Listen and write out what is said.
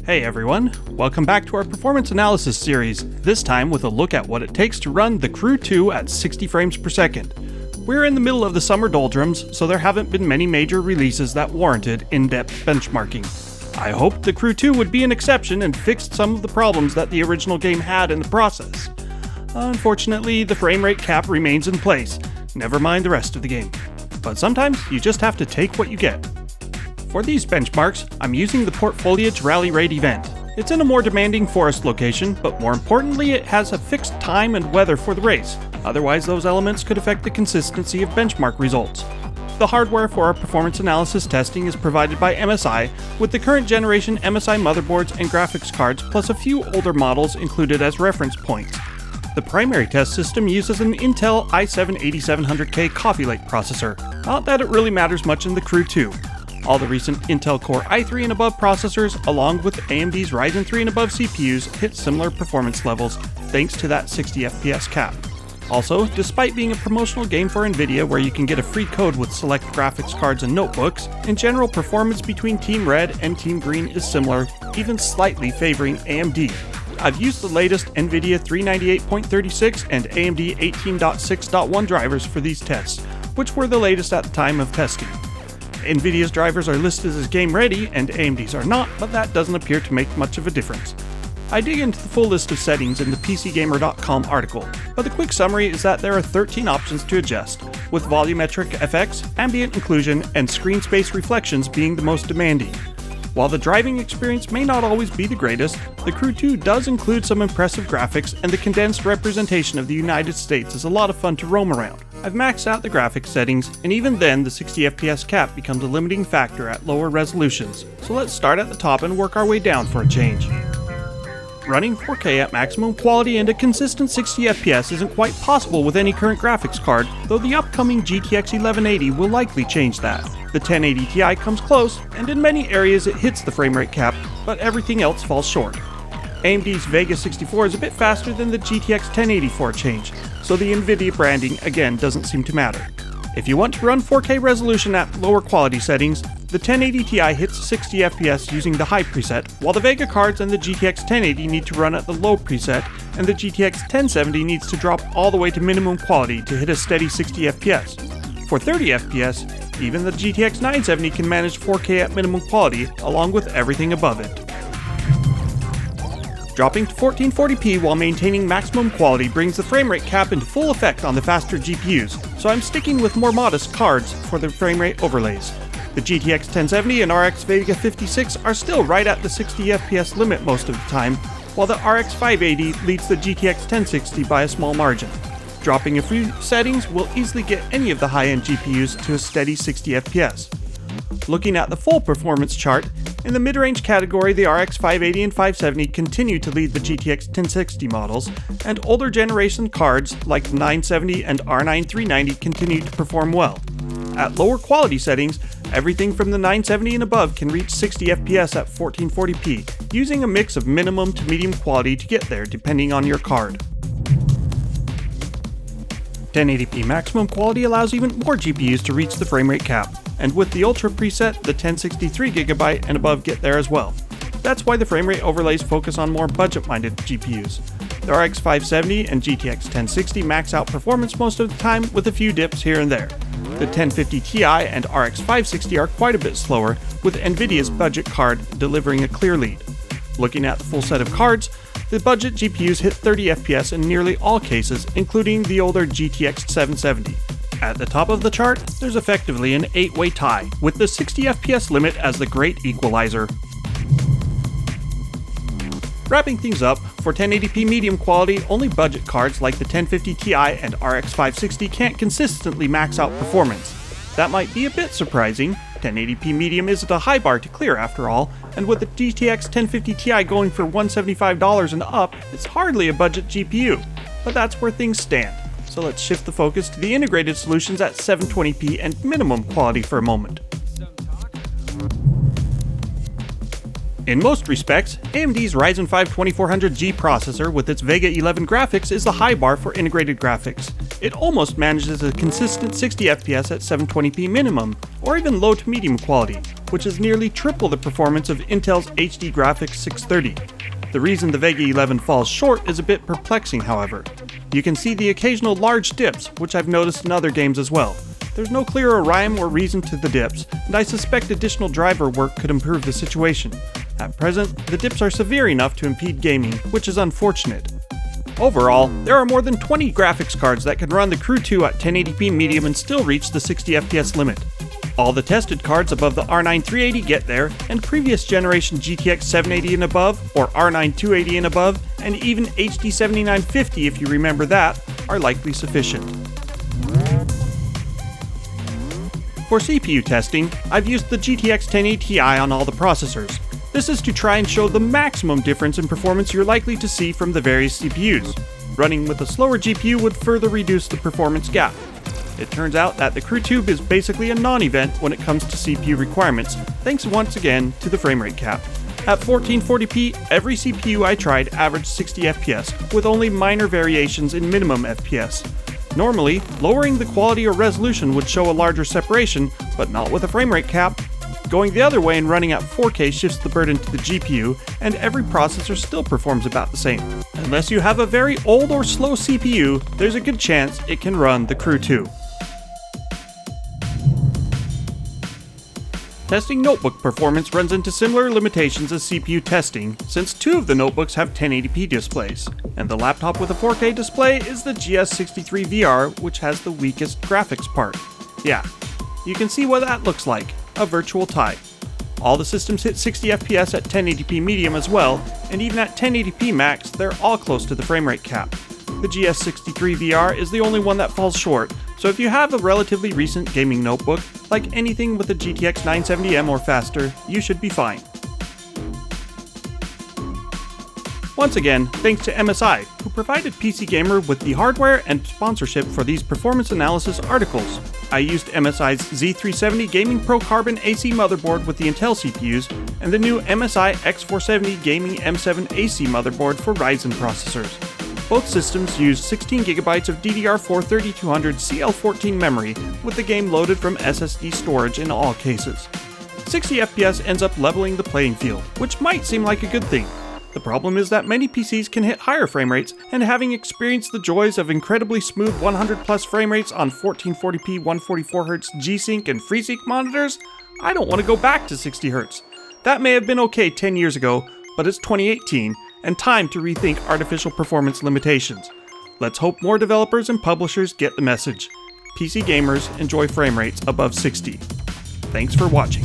Hey everyone, welcome back to our performance analysis series, this time with a look at what it takes to run the Crew 2 at 60 frames per second. We're in the middle of the summer doldrums, so there haven't been many major releases that warranted in-depth benchmarking. I hoped the Crew 2 would be an exception and fixed some of the problems that the original game had in the process. Unfortunately, the frame rate cap remains in place, never mind the rest of the game. But sometimes you just have to take what you get. For these benchmarks, I'm using the Port Foliage Rally Raid event. It's in a more demanding forest location, but more importantly it has a fixed time and weather for the race, otherwise those elements could affect the consistency of benchmark results. The hardware for our performance analysis testing is provided by MSI, with the current generation MSI motherboards and graphics cards plus a few older models included as reference points. The primary test system uses an Intel i7-8700K Coffee Lake processor, not that it really matters much in the Crew 2. All the recent Intel Core i3 and above processors, along with AMD's Ryzen 3 and above CPUs, hit similar performance levels, thanks to that 60 FPS cap. Also, despite being a promotional game for Nvidia where you can get a free code with select graphics cards and notebooks, in general performance between Team Red and Team Green is similar, even slightly favoring AMD. I've used the latest Nvidia 398.36 and AMD 18.6.1 drivers for these tests, which were the latest at the time of testing. Nvidia's drivers are listed as game ready and AMD's are not, but that doesn't appear to make much of a difference. I dig into the full list of settings in the PCGamer.com article, but the quick summary is that there are 13 options to adjust, with volumetric FX, ambient occlusion, and screen space reflections being the most demanding. While the driving experience may not always be the greatest, the Crew 2 does include some impressive graphics, and the condensed representation of the United States is a lot of fun to roam around. I've maxed out the graphics settings, and even then the 60 FPS cap becomes a limiting factor at lower resolutions, so let's start at the top and work our way down for a change. Running 4K at maximum quality and a consistent 60 FPS isn't quite possible with any current graphics card, though the upcoming GTX 1180 will likely change that. The 1080 Ti comes close, and in many areas it hits the frame rate cap, but everything else falls short. AMD's Vega 64 is a bit faster than the GTX 1084 change, so the Nvidia branding again doesn't seem to matter. If you want to run 4K resolution at lower quality settings, the 1080 Ti hits 60 FPS using the high preset, while the Vega cards and the GTX 1080 need to run at the low preset, and the GTX 1070 needs to drop all the way to minimum quality to hit a steady 60 FPS. For 30 FPS, even the GTX 970 can manage 4K at minimum quality, along with everything above it. Dropping to 1440p while maintaining maximum quality brings the frame rate cap into full effect on the faster GPUs, so I'm sticking with more modest cards for the frame rate overlays. The GTX 1070 and RX Vega 56 are still right at the 60 FPS limit most of the time, while the RX 580 leads the GTX 1060 by a small margin. Dropping a few settings will easily get any of the high-end GPUs to a steady 60 FPS. Looking at the full performance chart, in the mid-range category the RX 580 and 570 continue to lead the GTX 1060 models, and older generation cards like the 970 and R9 390 continue to perform well. At lower quality settings, everything from the 970 and above can reach 60 FPS at 1440p, using a mix of minimum to medium quality to get there depending on your card. 1080p maximum quality allows even more GPUs to reach the frame rate cap, and with the Ultra preset, the 1063GB and above get there as well. That's why the frame rate overlays focus on more budget-minded GPUs. The RX 570 and GTX 1060 max out performance most of the time, with a few dips here and there. The 1050 Ti and RX 560 are quite a bit slower, with Nvidia's budget card delivering a clear lead. Looking at the full set of cards, the budget GPUs hit 30 FPS in nearly all cases, including the older GTX 770. At the top of the chart, there's effectively an 8-way tie, with the 60 FPS limit as the great equalizer. Wrapping things up, for 1080p medium quality, only budget cards like the 1050 Ti and RX 560 can't consistently max out performance. That might be a bit surprising. 1080p medium isn't a high bar to clear after all, and with the GTX 1050 Ti going for $175 and up, it's hardly a budget GPU. But that's where things stand. So let's shift the focus to the integrated solutions at 720p and minimum quality for a moment. In most respects, AMD's Ryzen 5 2400G processor with its Vega 11 graphics is the high bar for integrated graphics. It almost manages a consistent 60 FPS at 720p minimum, or even low to medium quality, which is nearly triple the performance of Intel's HD Graphics 630. The reason the Vega 11 falls short is a bit perplexing, however. You can see the occasional large dips, which I've noticed in other games as well. There's no clearer rhyme or reason to the dips, and I suspect additional driver work could improve the situation. At present, the dips are severe enough to impede gaming, which is unfortunate. Overall, there are more than 20 graphics cards that can run the Crew 2 at 1080p medium and still reach the 60 FPS limit. All the tested cards above the R9 380 get there, and previous generation GTX 780 and above, or R9 280 and above, and even HD 7950 if you remember that, are likely sufficient. For CPU testing, I've used the GTX 1080 Ti on all the processors. This is to try and show the maximum difference in performance you're likely to see from the various CPUs. Running with a slower GPU would further reduce the performance gap. It turns out that the Crew 2 is basically a non-event when it comes to CPU requirements, thanks once again to the framerate cap. At 1440p, every CPU I tried averaged 60 FPS, with only minor variations in minimum FPS. Normally, lowering the quality or resolution would show a larger separation, but not with a framerate cap. Going the other way and running at 4K shifts the burden to the GPU, and every processor still performs about the same. Unless you have a very old or slow CPU, there's a good chance it can run the Crew 2. Testing notebook performance runs into similar limitations as CPU testing, since two of the notebooks have 1080p displays, and the laptop with a 4K display is the GS63VR, which has the weakest graphics part. Yeah, you can see what that looks like, a virtual tie. All the systems hit 60 FPS at 1080p medium as well, and even at 1080p max, they're all close to the framerate cap. The GS63VR is the only one that falls short, so if you have a relatively recent gaming notebook, like anything with a GTX 970M or faster, you should be fine. Once again, thanks to MSI, who provided PC Gamer with the hardware and sponsorship for these performance analysis articles. I used MSI's Z370 Gaming Pro Carbon AC motherboard with the Intel CPUs, and the new MSI X470 Gaming M7 AC motherboard for Ryzen processors. Both systems use 16GB of DDR4 3200 CL14 memory, with the game loaded from SSD storage in all cases. 60 FPS ends up leveling the playing field, which might seem like a good thing. The problem is that many PCs can hit higher frame rates, and having experienced the joys of incredibly smooth 100+ frame rates on 1440p 144Hz G-Sync and FreeSync monitors, I don't want to go back to 60Hz. That may have been okay 10 years ago, but it's 2018, and time to rethink artificial performance limitations. Let's hope more developers and publishers get the message. PC gamers enjoy frame rates above 60. Thanks for watching.